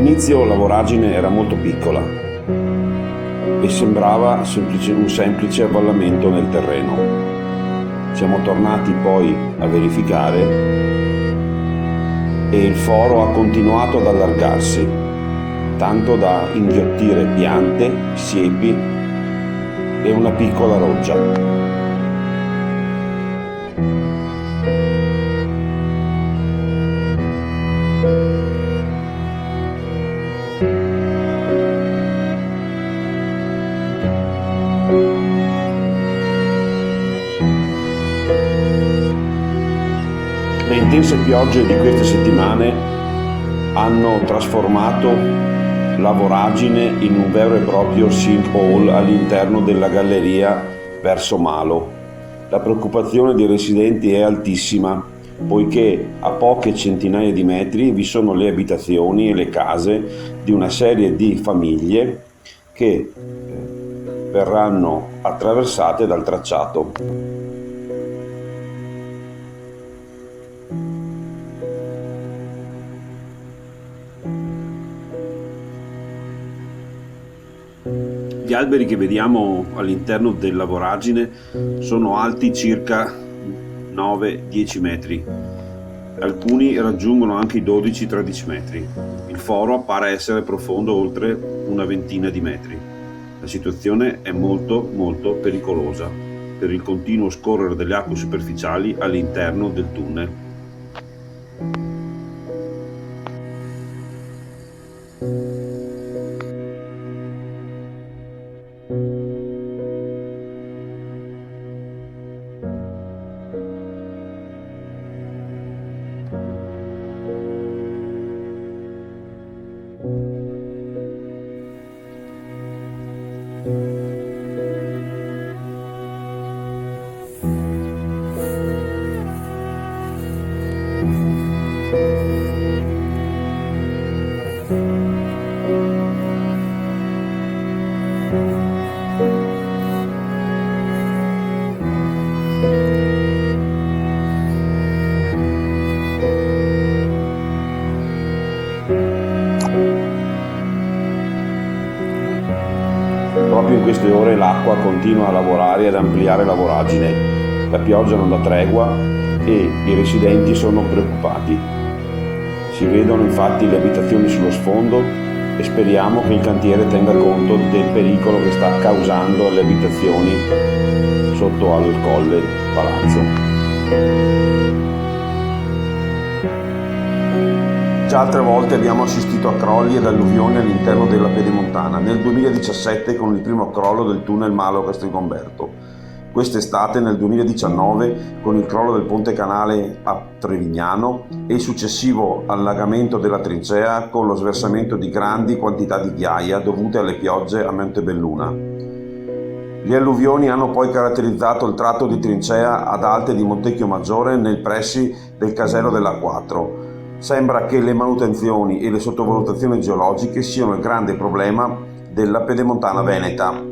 All'inizio la voragine era molto piccola e sembrava un semplice avvallamento nel terreno. Siamo tornati poi a verificare e il foro ha continuato ad allargarsi, tanto da inghiottire piante, siepi e una piccola roggia. 'Le intense piogge di queste settimane hanno trasformato la voragine in un vero e proprio sinkhole all'interno della galleria verso Malo. La preoccupazione dei residenti è altissima, poiché a poche centinaia di metri vi sono le abitazioni e le case di una serie di famiglie che verranno attraversate dal tracciato. Gli alberi che vediamo all'interno della voragine sono alti circa 9-10 metri, alcuni raggiungono anche i 12-13 metri. Il foro appare essere profondo oltre una ventina di metri. La situazione è molto pericolosa per il continuo scorrere delle acque superficiali all'interno del tunnel. Proprio in queste ore l'acqua continua a lavorare e ad ampliare la voragine. La pioggia non dà tregua e i residenti sono preoccupati. Si vedono infatti le abitazioni sullo sfondo e speriamo che il cantiere tenga conto del pericolo che sta causando alle abitazioni sotto al colle palazzo. Già altre volte abbiamo assistito a crolli ed alluvioni all'interno della Pedemontana, nel 2017 con il primo crollo del tunnel Malo-Castelgomberto, quest'estate nel 2019 con il crollo del ponte canale a Trevignano e il successivo allagamento della trincea con lo sversamento di grandi quantità di ghiaia dovute alle piogge a Montebelluna. Le alluvioni hanno poi caratterizzato il tratto di trincea ad Alte di Montecchio Maggiore nei pressi del casello dell'A4. Sembra che le manutenzioni e le sottovalutazioni geologiche siano il grande problema della Pedemontana veneta.